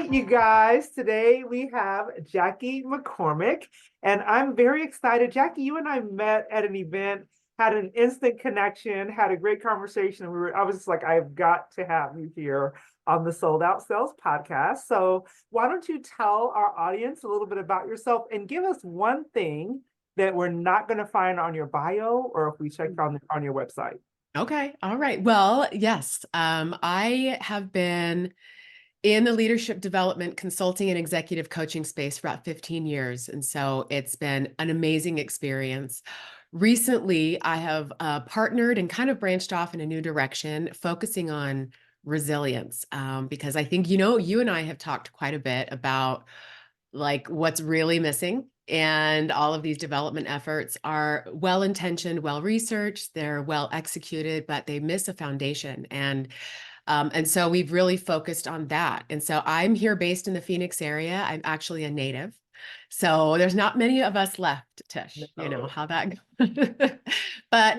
right, you guys. Today we have Jacque McCormack, and I'm very excited. Jacque, you and I met at an event, had an instant connection, had a great conversation. I was just like, I've got to have you here on the Sold Out Sales podcast. So why don't you tell our audience a little bit about yourself and give us one thing that we're not going to find on your bio or if we check on your website. Okay. All right. Well, yes. I have been in the leadership development, consulting, and executive coaching space for about 15 years. And so it's been an amazing experience. Recently, I have partnered and kind of branched off in a new direction, focusing on resilience, because I think, you and I have talked quite a bit about like what's really missing. And all of these development efforts are well intentioned, well researched, they're well executed, but they miss a foundation. And so we've really focused on that. And so I'm here based in the Phoenix area. I'm actually a native. So there's not many of us left, Tish. You know how that goes. But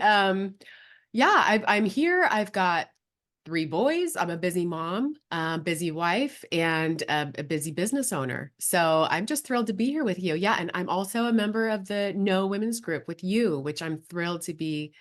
yeah, I'm here. I've got 3 boys. I'm a busy mom, busy wife, and a busy business owner. So I'm just thrilled to be here with you. Yeah, and I'm also a member of the No Women's Group with you, which I'm thrilled to be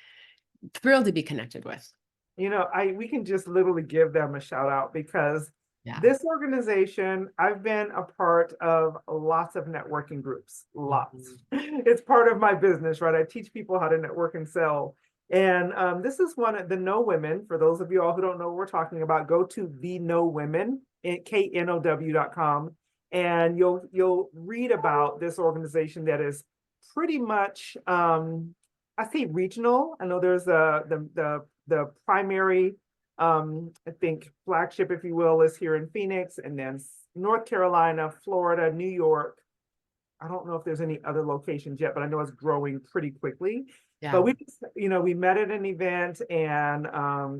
connected with. We can just literally give them a shout out because Yeah. this organization, I've been a part of lots of networking groups, lots. It's part of my business, right? I teach people how to network and sell. And this is one of the No Women. For those of you all who don't know what we're talking about, go to the No Women, KNOW.com, and you'll read about this organization that is pretty much I say regional. I know there's the primary I think flagship, if you will, is here in Phoenix, and then North Carolina, Florida, New York. I don't know if there's any other locations yet, but I know it's growing pretty quickly. Yeah. But we met at an event, and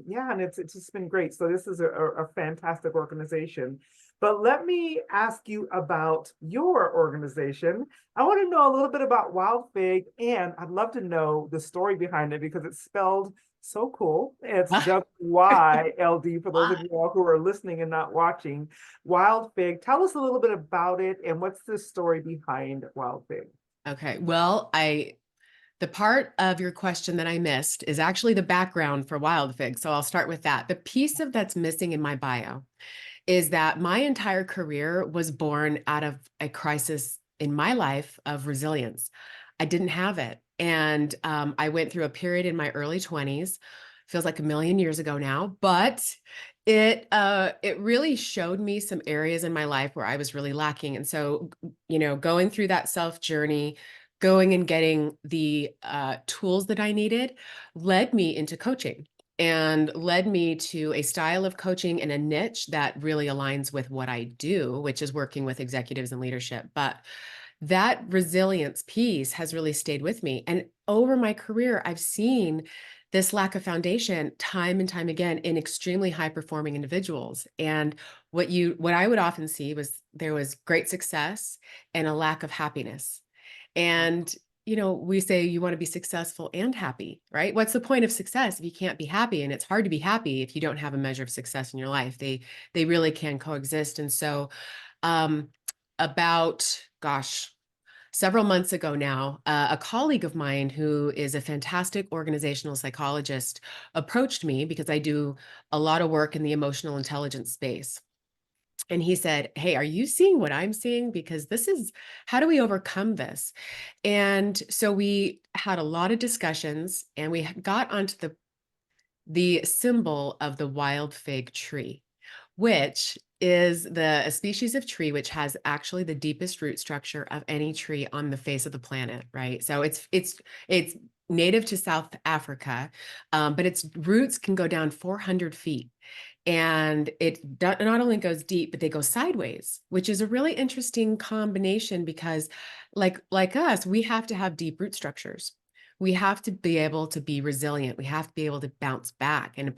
yeah, and it's just been great. So this is a fantastic organization. But let me ask you about your organization. I want to know a little bit about WildFig, and I'd love to know the story behind it because it's spelled so cool. It's WYLD for those of you all who are listening and not watching. WildFig. Tell us a little bit about it and what's the story behind WildFig. Okay. Well, the part of your question that I missed is actually the background for WildFig. So I'll start with that. The piece of that's missing in my bio is that my entire career was born out of a crisis in my life of resilience. I didn't have it. And I went through a period in my early 20s, feels like a million years ago now, but it really showed me some areas in my life where I was really lacking. And so, going through that self journey, going and getting the tools that I needed led me into coaching and led me to a style of coaching and a niche that really aligns with what I do, which is working with executives and leadership. But that resilience piece has really stayed with me. And over my career, I've seen this lack of foundation time and time again in extremely high performing individuals. And what I would often see was there was great success and a lack of happiness. And we say you want to be successful and happy, right? What's the point of success if you can't be happy? And it's hard to be happy if you don't have a measure of success in your life. They really can coexist. And so about, gosh, several months ago now, a colleague of mine who is a fantastic organizational psychologist approached me because I do a lot of work in the emotional intelligence space. And he said, "Hey, are you seeing what I'm seeing? Because how do we overcome this?" And so we had a lot of discussions and we got onto the symbol of the wild fig tree, which is a species of tree which has actually the deepest root structure of any tree on the face of the planet, right? So it's native to South Africa, but its roots can go down 400 feet. And it not only goes deep, but they go sideways, which is a really interesting combination because like us, we have to have deep root structures. We have to be able to be resilient. We have to be able to bounce back. And a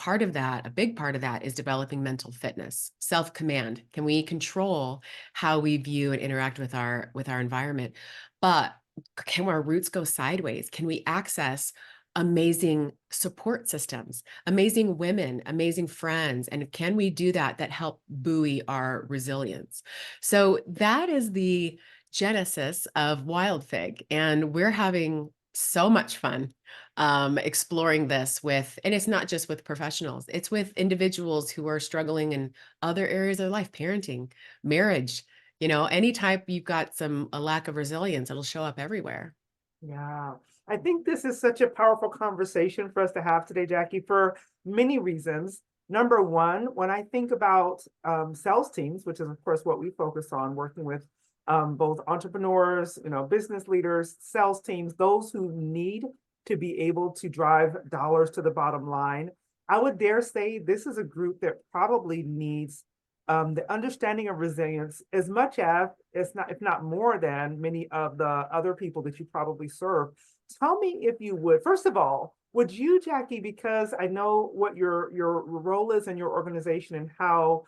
big part of that is developing mental fitness, self-command. Can we control how we view and interact with our environment? But can our roots go sideways? Can we access amazing support systems, amazing women, amazing friends. And can we do that help buoy our resilience? So that is the genesis of WildFig. And we're having so much fun exploring this with, and it's not just with professionals, it's with individuals who are struggling in other areas of life, parenting, marriage, any type you've got a lack of resilience, it'll show up everywhere. Yeah, I think this is such a powerful conversation for us to have today, Jackie, for many reasons. Number one, when I think about sales teams, which is of course what we focus on, working with both entrepreneurs, business leaders, sales teams, those who need to be able to drive dollars to the bottom line, I would dare say this is a group that probably needs the understanding of resilience as much as, if not more than, many of the other people that you probably serve. Tell me, if you would, first of all, would you, Jackie, because I know what your role is in your organization and how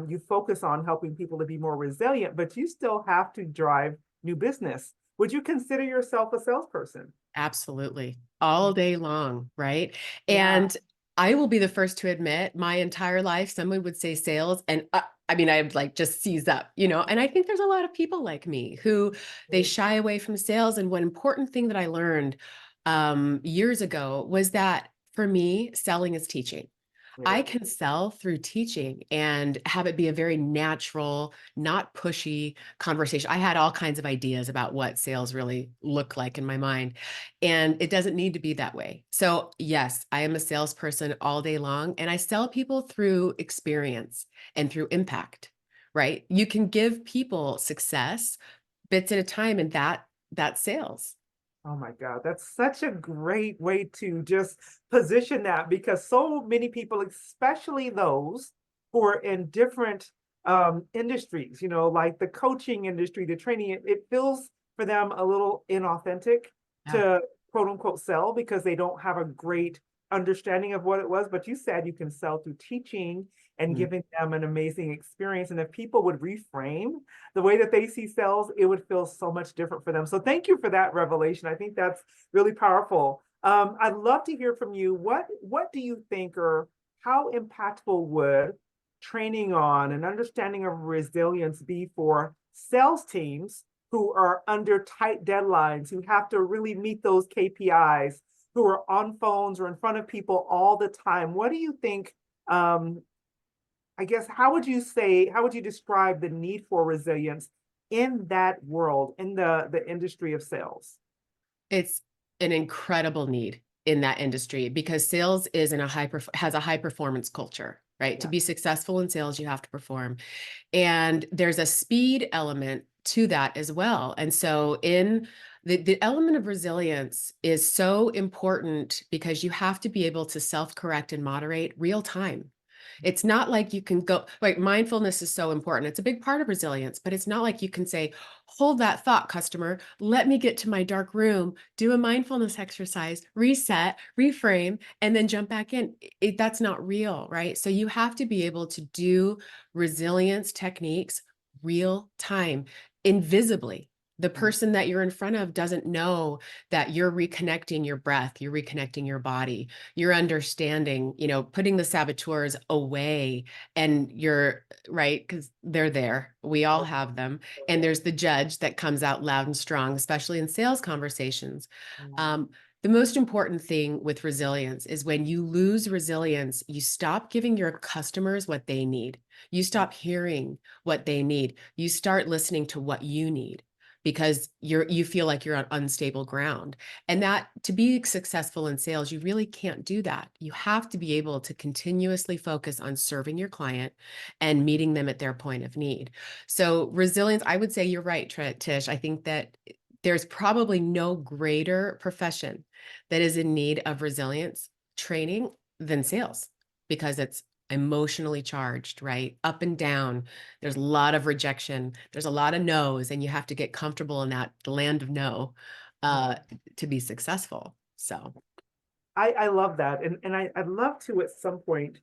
you focus on helping people to be more resilient, but you still have to drive new business. Would you consider yourself a salesperson? Absolutely. All day long, right? Yeah. And I will be the first to admit my entire life, someone would say sales, and I mean, I'd like just seize up, and I think there's a lot of people like me who they shy away from sales. And one important thing that I learned years ago was that for me, selling is teaching. It I is. can sell through teaching and have it be a very natural, not pushy conversation. I had all kinds of ideas about what sales really look like in my mind, and it doesn't need to be that way. So, yes, I am a salesperson all day long, and I sell people through experience and through impact, right? You can give people success bits at a time, and that's sales. Oh my God, that's such a great way to just position that, because so many people, especially those who are in different industries, like the coaching industry, the training, it feels for them a little inauthentic Yeah. to quote unquote sell because they don't have a great understanding of what it was. But you said you can sell through teaching and Mm. giving them an amazing experience. And if people would reframe the way that they see sales, it would feel so much different for them. So thank you for that revelation. I think that's really powerful. I'd love to hear from you. What do you think, or how impactful would training on and understanding of resilience be for sales teams who are under tight deadlines, who have to really meet those KPIs, who are on phones or in front of people all the time? What do you think? I guess, how would you describe the need for resilience in that world, in the industry of sales? It's an incredible need in that industry because sales is in a has a high performance culture, right? To Yeah. be successful in sales, you have to perform. And there's a speed element to that as well. And so in the element of resilience is so important because you have to be able to self-correct and moderate real time. It's not like you can go, like mindfulness is so important. It's a big part of resilience, but it's not like you can say, hold that thought, customer. Let me get to my dark room, do a mindfulness exercise, reset, reframe, and then jump back in. That's not real, right? So you have to be able to do resilience techniques real time, invisibly. The person that you're in front of doesn't know that you're reconnecting your breath, you're reconnecting your body, you're understanding, putting the saboteurs away, and you're right, because they're there. We all have them. And there's the judge that comes out loud and strong, especially in sales conversations. Um, the most important thing with resilience is when you lose resilience, you stop giving your customers what they need. You stop hearing what they need. You start listening to what you need because you feel like you're on unstable ground. And that to be successful in sales, you really can't do that. You have to be able to continuously focus on serving your client and meeting them at their point of need. So resilience, I would say you're right, Tish. I think that there's probably no greater profession that is in need of resilience training than sales because it's emotionally charged, right? Up and down. There's a lot of rejection. There's a lot of no's, and you have to get comfortable in that land of no Yeah. uh, to be successful. So I love that. And I'd love to at some point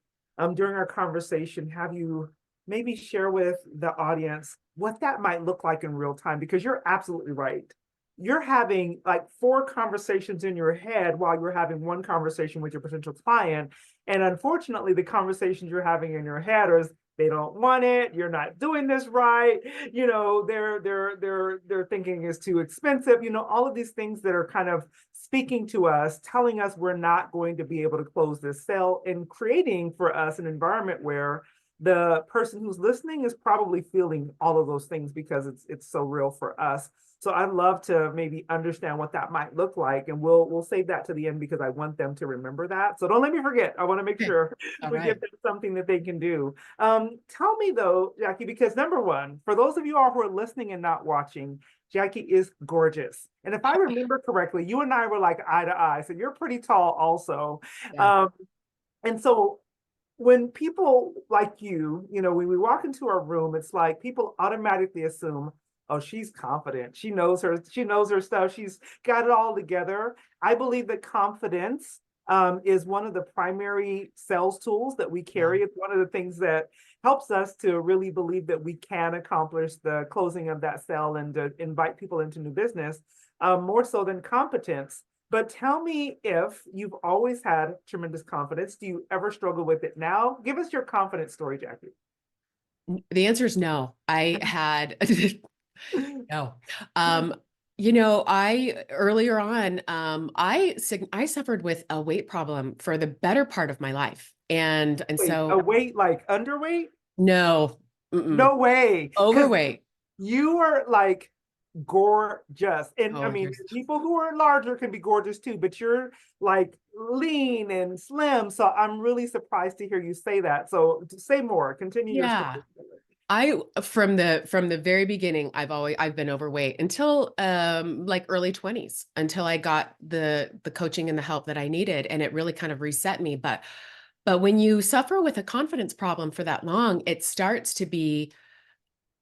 during our conversation have you maybe share with the audience what that might look like in real time, because you're absolutely right. you're having like 4 conversations in your head while you're having one conversation with your potential client. And unfortunately, the conversations you're having in your head is they don't want it, you're not doing this right, they're thinking it's too expensive, all of these things that are kind of speaking to us, telling us we're not going to be able to close this sale, and creating for us an environment where the person who's listening is probably feeling all of those things because it's so real for us. So I'd love to maybe understand what that might look like, and we'll save that to the end because I want them to remember that. So don't let me forget. I want to make Okay. sure All we give right. them something that they can do. Tell me though, Jackie, because number one, for those of you all who are listening and not watching, Jackie is gorgeous. And if I remember correctly, you and I were like eye to eye. So you're pretty tall also. Yeah. Um, and so when people like when we walk into our room, it's like people automatically assume, oh, she's confident. She knows her stuff. She's got it all together. I believe that confidence is one of the primary sales tools that we Yeah. carry. It's one of the things that helps us to really believe that we can accomplish the closing of that sale and to invite people into new business, more so than competence. But tell me, if you've always had tremendous confidence, do you ever struggle with it now? Give us your confidence story, Jackie. The answer is no. I had no. Um, I earlier on, I suffered with a weight problem for the better part of my life. And Wait, a so weight like underweight? no, mm-mm, No way. Because overweight. you are like gorgeous. And I Oh, mean, you're people who are larger can be gorgeous too, but you're like lean and slim. So I'm really surprised to hear you say that. So say more, continue your yeah. story. I from the very beginning, I've been overweight until like early 20s, until I got the coaching and the help that I needed, and it really kind of reset me. But when you suffer with a confidence problem for that long, it starts to be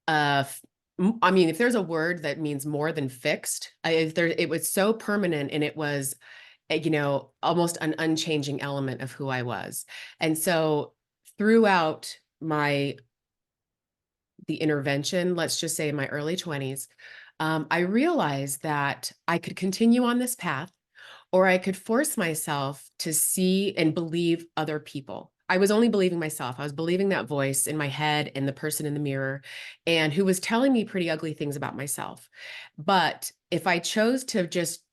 I mean, if there's a word that means more than fixed, it was so permanent, and it was almost an unchanging element of who I was. And so throughout the intervention, let's just say in my early 20s, I realized that I could continue on this path, or I could force myself to see and believe other people. I was only believing myself. I was believing that voice in my head and the person in the mirror, and who was telling me pretty ugly things about myself. But if I chose to just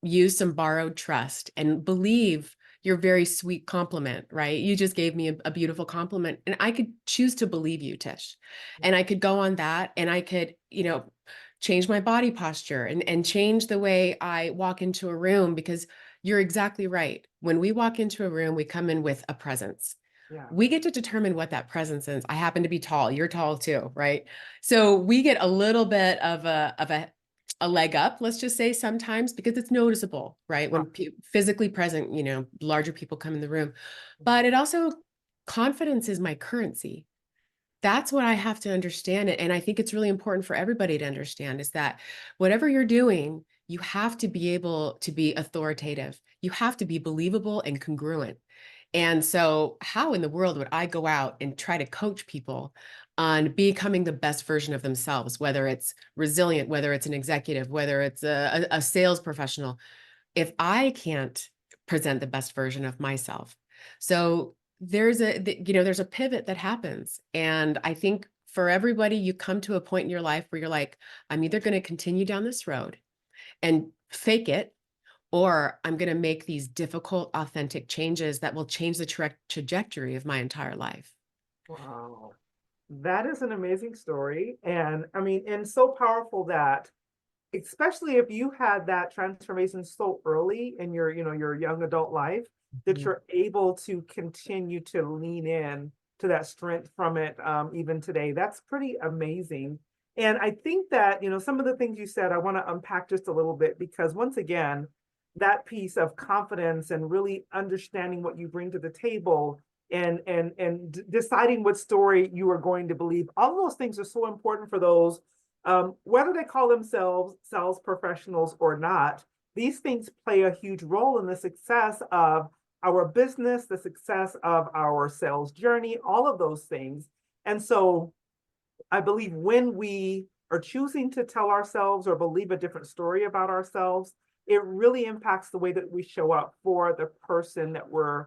use some borrowed trust and believe your very sweet compliment, right? You just gave me a beautiful compliment, and I could choose to believe you, Tish. And I could go on that, and I could, change my body posture and change the way I walk into a room, because you're exactly right. When we walk into a room, we come in with a presence. Yeah. We get to determine what that presence is. I happen to be tall. You're tall too, right? So we get a little bit of a leg up, let's just say, sometimes, because it's noticeable, right? When physically present, larger people come in the room. But it also, confidence is my currency. That's what I have to understand. And I think it's really important for everybody to understand, is that whatever you're doing, you have to be able to be authoritative. You have to be believable and congruent. And so, how in the world would I go out and try to coach people on becoming the best version of themselves, whether it's resilient, whether it's an executive, whether it's a sales professional, if I can't present the best version of myself? So there's a pivot that happens. And I think for everybody, you come to a point in your life where you're like, I'm either going to continue down this road and fake it, or I'm going to make these difficult, authentic changes that will change the trajectory of my entire life. Wow. That is an amazing story. And I mean, and so powerful that, especially if you had that transformation so early in your young adult life, that Mhm. you're able to continue to lean in to that strength from it, even today. That's pretty amazing. And I think that, some of the things you said, I want to unpack just a little bit, because once again, that piece of confidence and really understanding what you bring to the table, and deciding what story you are going to believe, all of those things are so important for those, whether they call themselves sales professionals or not. These things play a huge role in the success of our business, the success of our sales journey, all of those things. And so I believe when we are choosing to tell ourselves or believe a different story about ourselves, it really impacts the way that we show up for the person that we're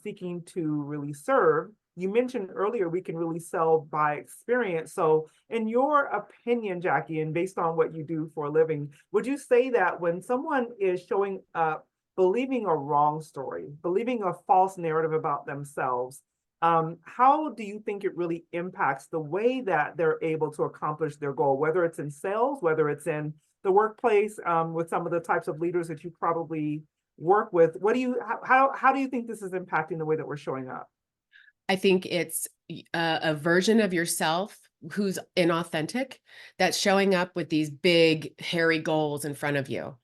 seeking to really serve. You mentioned earlier we can really sell by experience. So, in your opinion, Jackie, and based on what you do for a living, would you say that when someone is showing up believing a wrong story, believing a false narrative about themselves, how do you think it really impacts the way that they're able to accomplish their goal, whether it's in sales, whether it's in the workplace, with some of the types of leaders that you probably work with? What do you, how do you think this is impacting the way that we're showing up? I think it's a version of yourself who's inauthentic, that's showing up with these big, hairy goals in front of you.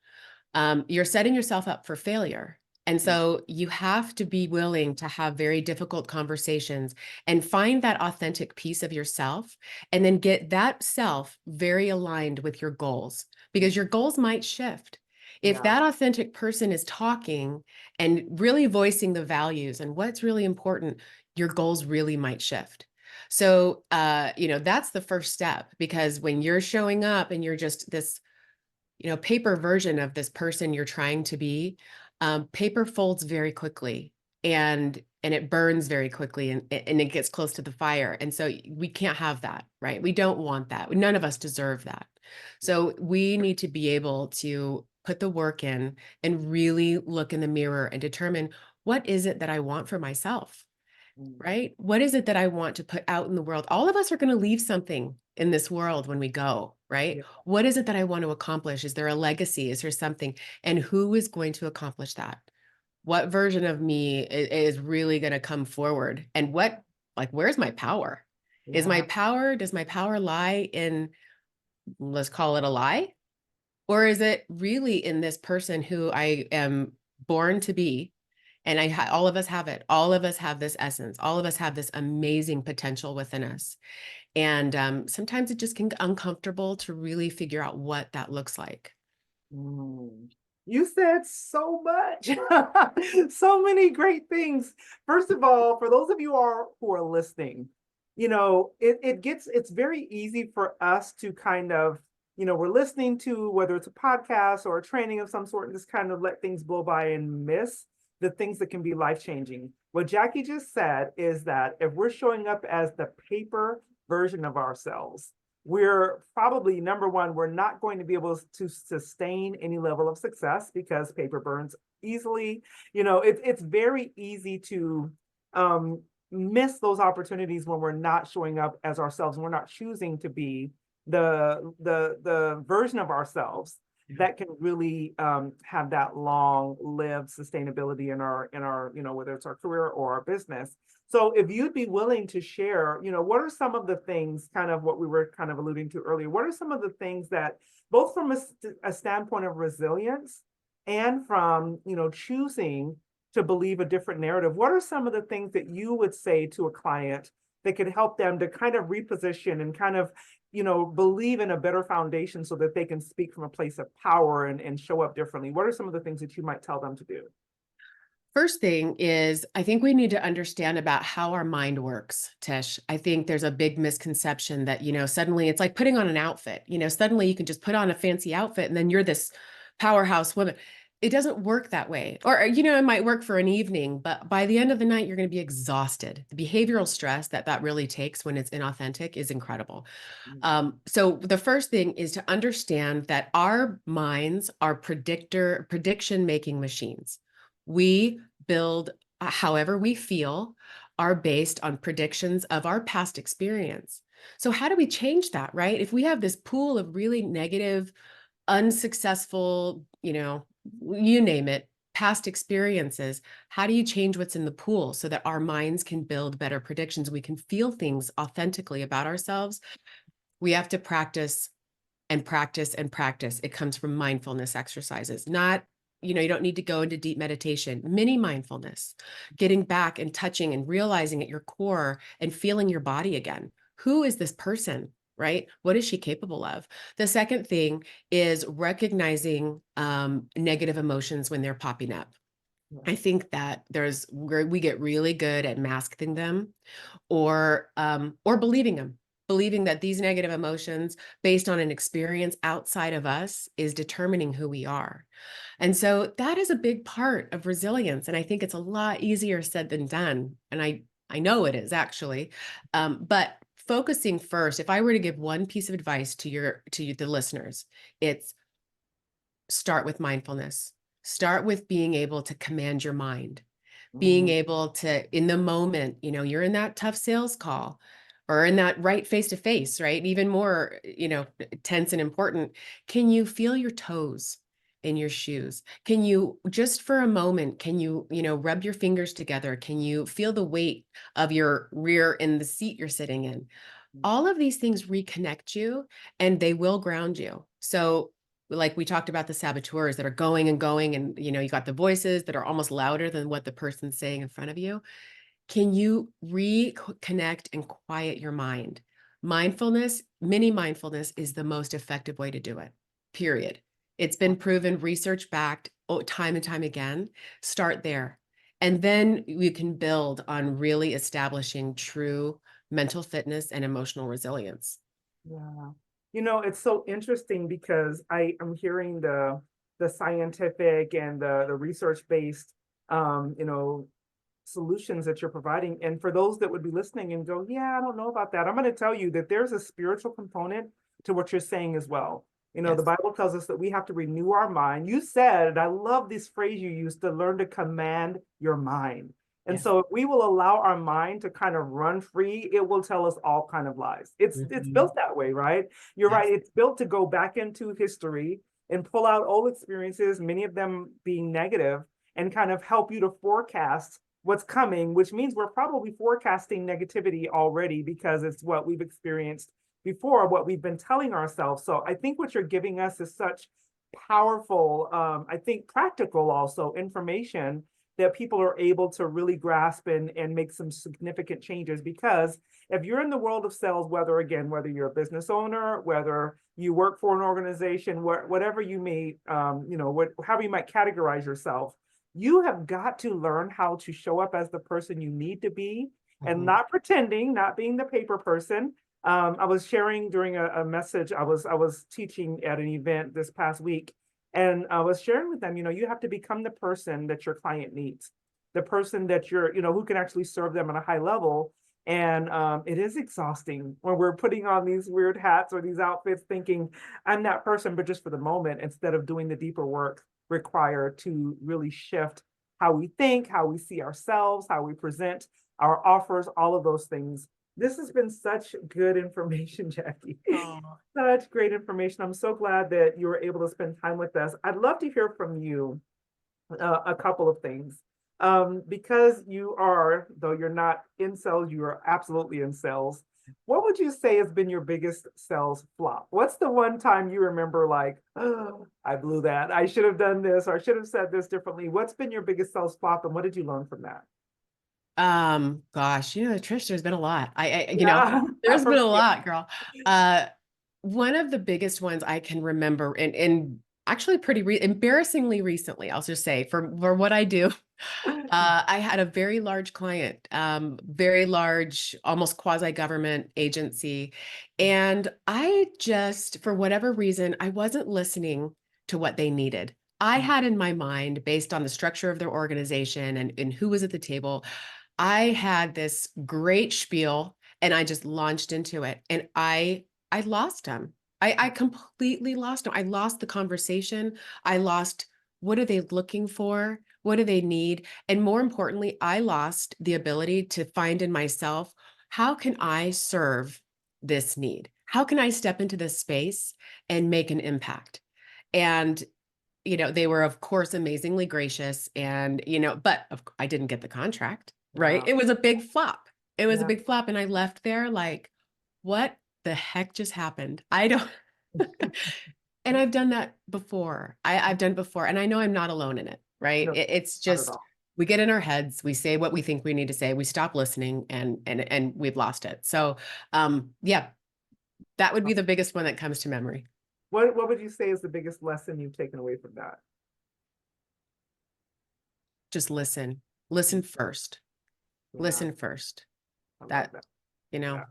You're setting yourself up for failure. And so you have to be willing to have very difficult conversations and find that authentic piece of yourself, and then get that self very aligned with your goals, because your goals might shift. If Yeah. that authentic person is talking and really voicing the values and what's really important, your goals really might shift. So, that's the first step, because when you're showing up and you're just this, paper version of this person you're trying to be, paper folds very quickly, and it burns very quickly, and it gets close to the fire. And so we can't have that, right? We don't want that. None of us deserve that. So we need to be able to put the work in and really look in the mirror and determine, what is it that I want for myself? Right? What is it that I want to put out in the world? All of us are going to leave something in this world when we go, right? Yeah. What is it that I want to accomplish? Is there a legacy? Is there something? And who is going to accomplish that? What version of me is really going to come forward? And where's my power? Yeah. Does my power lie in, let's call it a lie? Or is it really in this person who I am born to be? And all of us have it. All of us have this essence. All of us have this amazing potential within us. And sometimes it just can get uncomfortable to really figure out what that looks like. Mm. You said so much, so many great things. First of all, for those of you who are listening, it's very easy for us to kind of, we're listening to whether it's a podcast or a training of some sort and just kind of let things blow by and miss the things that can be life-changing. What Jackie just said is that if we're showing up as the paper version of ourselves, we're probably, number one, we're not going to be able to sustain any level of success because paper burns easily. It's very easy to miss those opportunities when we're not showing up as ourselves and we're not choosing to be the version of ourselves that can really have that long-lived sustainability in our whether it's our career or our business. So if you'd be willing to share, what are some of the things, kind of what we were kind of alluding to earlier, what are some of the things that, both from a standpoint of resilience and from, choosing to believe a different narrative, what are some of the things that you would say to a client that could help them to kind of reposition and kind of, believe in a better foundation so that they can speak from a place of power and show up differently? What are some of the things that you might tell them to do? First thing is, I think we need to understand about how our mind works, Tish. I think there's a big misconception that, suddenly it's like putting on an outfit. Suddenly you can just put on a fancy outfit and then you're this powerhouse woman. It doesn't work that way. Or, it might work for an evening, but by the end of the night, you're going to be exhausted. The behavioral stress that really takes when it's inauthentic is incredible. So the first thing is to understand that our minds are prediction-making machines. We build however we feel are based on predictions of our past experience. So how do we change that, right? If we have this pool of really negative, unsuccessful, you name it, past experiences, how do you change what's in the pool so that our minds can build better predictions? We can feel things authentically about ourselves. We have to practice and practice and practice. It comes from mindfulness exercises, not, you don't need to go into deep meditation, mini mindfulness, getting back and touching and realizing at your core and feeling your body again. Who is this person, right? What is she capable of? The second thing is recognizing negative emotions when they're popping up. I think that we get really good at masking them or believing them. believing that these negative emotions based on an experience outside of us is determining who we are. And so that is a big part of resilience. And I think it's a lot easier said than done. And I know it is actually. But focusing first, if I were to give one piece of advice to the listeners, it's start with mindfulness. Start with being able to command your mind, being Mhm. able to, in the moment, you're in that tough sales call or in that right face to face, right? Even more, tense and important. Can you feel your toes in your shoes? Can you, just for a moment, can you, rub your fingers together? Can you feel the weight of your rear in the seat you're sitting in? All of these things reconnect you and they will ground you. So like we talked about the saboteurs that are going and going, and you got the voices that are almost louder than what the person's saying in front of you. Can you reconnect and quiet your mind? Mindfulness, mini mindfulness is the most effective way to do it, period. It's been proven, research backed, time and time again. Start there. And then you can build on really establishing true mental fitness and emotional resilience. Yeah. It's so interesting because I am hearing the scientific and the research-based solutions that you're providing. And for those that would be listening and go, yeah, I don't know about that, I'm going to tell you that there's a spiritual component to what you're saying as well. The Yes. Bible tells us that we have to renew our mind. You said, and I love this phrase you used, to learn to command your mind. And Yes. so if we will allow our mind to kind of run free, it will tell us all kind of lies. It's Mhm. built that way, right? You're right. Yes. It's built to go back into history and pull out old experiences, many of them being negative, and kind of help you to forecast what's coming, which means we're probably forecasting negativity already because it's what we've experienced before, what we've been telling ourselves. So I think what you're giving us is such powerful, I think practical also information that people are able to really grasp and make some significant changes. Because if you're in the world of sales, whether you're a business owner, whether you work for an organization, whatever you may, however you might categorize yourself, you have got to learn how to show up as the person you need to be and Mhm. not pretending, not being the paper person. I was sharing during a message. I was teaching at an event this past week, and I was sharing with them, you have to become the person that your client needs, the person that who can actually serve them at a high level. And it is exhausting when we're putting on these weird hats or these outfits, thinking I'm that person, but just for the moment, instead of doing the deeper work required to really shift how we think, how we see ourselves, how we present our offers, all of those things. This has been such good information, Jackie. Oh. Such great information. I'm so glad that you were able to spend time with us. I'd love to hear from you a couple of things. Because you are, though you're not in sales, you are absolutely in sales. What would you say has been your biggest sales flop? What's the one time you remember like, oh, I blew that. I should have done this, or I should have said this differently. What's been your biggest sales flop, and what did you learn from that? Gosh, Trish, there's been a lot. Yeah, There's for been a me. lot, girl. Uh, one of the biggest ones I can remember, and actually pretty embarrassingly recently, I'll just say for what I do, I had a very large client, very large, almost quasi-government agency. And I just, for whatever reason, I wasn't listening to what they needed. I had in my mind, based on the structure of their organization and who was at the table, I had this great spiel and I just launched into it. And I lost him. I completely lost him. I lost the conversation. I lost, what are they looking for? What do they need? And more importantly, I lost the ability to find in myself, how can I serve this need? How can I step into this space and make an impact? And they were, of course, amazingly gracious. And, but I didn't get the contract, right? Yeah, It was a big flop. It was a yeah. big flop. And I left there like, what the heck just happened? I don't, and I've done that before. I've done it before. And I know I'm not alone in it, right? No, It's not at just, all. we get in our heads, we say what we think we need to say, we stop listening and we've lost it. So, yeah, that would be the biggest one that comes to memory. What would you say is the biggest lesson you've taken away from that? Just listen, listen first, Yeah, listen first. I love That, that. you know, Yeah.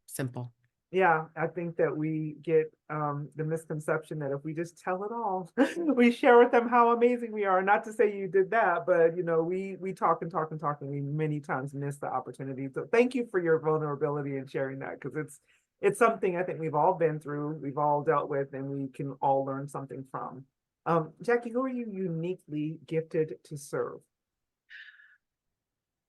simple. Yeah, I think that we get the misconception that if we just tell it all, we share with them how amazing we are. Not to say you did that, but we talk and talk and talk, and we many times miss the opportunity. So thank you for your vulnerability and sharing that, because it's something I think we've all been through, we've all dealt with, and we can all learn something from. Jackie, who are you uniquely gifted to serve?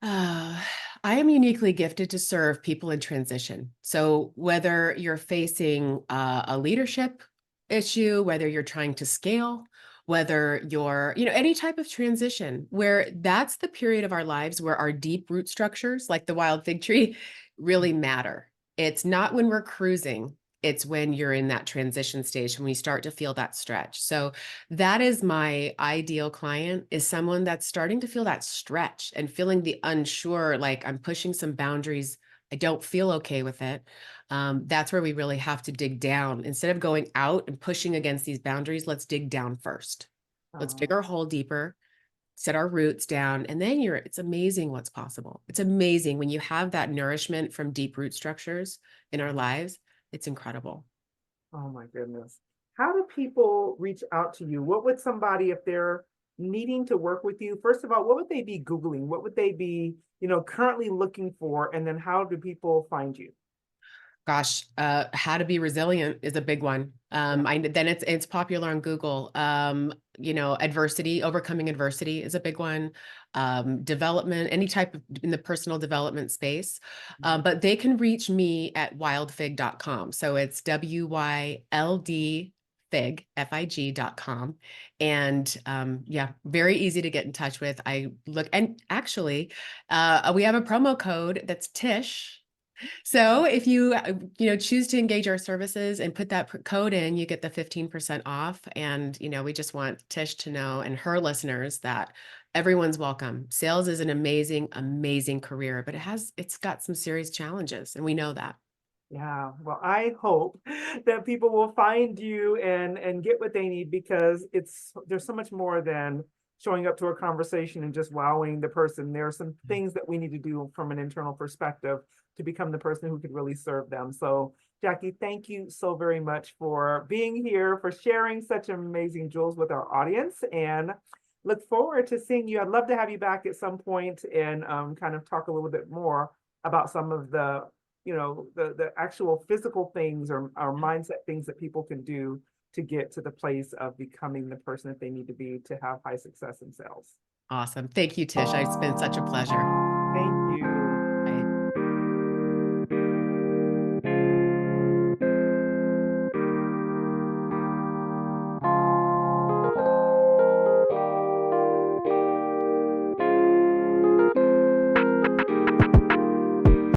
Uh, I am uniquely gifted to serve people in transition. So whether you're facing a leadership issue, whether you're trying to scale, whether you're, any type of transition, where that's the period of our lives where our deep root structures, like the wild fig tree, really matter. It's not when we're cruising. It's when you're in that transition stage when we start to feel that stretch. So that is my ideal client, is someone that's starting to feel that stretch and feeling the unsure, like I'm pushing some boundaries. I don't feel okay with it. That's where we really have to dig down. Instead of going out and pushing against these boundaries, let's dig down first. Let's dig Oh, our hole deeper, set our roots down, and then it's amazing what's possible. It's amazing when you have that nourishment from deep root structures in our lives. It's incredible. oh my goodness. How do people reach out to you? What would somebody, if they're needing to work with you, first of all, what would they be Googling? What would they be, currently looking for? And then how do people find you? Gosh, how to be resilient is a big one. Yeah. Then it's popular on Google. Adversity, overcoming adversity is a big one. Development, any type of in the personal development space. Mhm. But they can reach me at wildfig.com. So it's WYLD Fig.com. And yeah, very easy to get in touch with. I look, and actually, we have a promo code that's Tish. So if you choose to engage our services and put that code in, you get the 15% off. And we just want Tish to know, and her listeners, that everyone's welcome. Sales is an amazing, amazing career, but it's got some serious challenges, and we know that. Yeah, well, I hope that people will find you and get what they need, because there's so much more than showing up to a conversation and just wowing the person. There are some things that we need to do from an internal perspective to become the person who could really serve them. So, Jackie, thank you so very much for being here, for sharing such amazing jewels with our audience, and look forward to seeing you. I'd love to have you back at some point and kind of talk a little bit more about some of the actual physical things or mindset things that people can do to get to the place of becoming the person that they need to be to have high success in sales. Awesome. Thank you, Tish. It's been such a pleasure.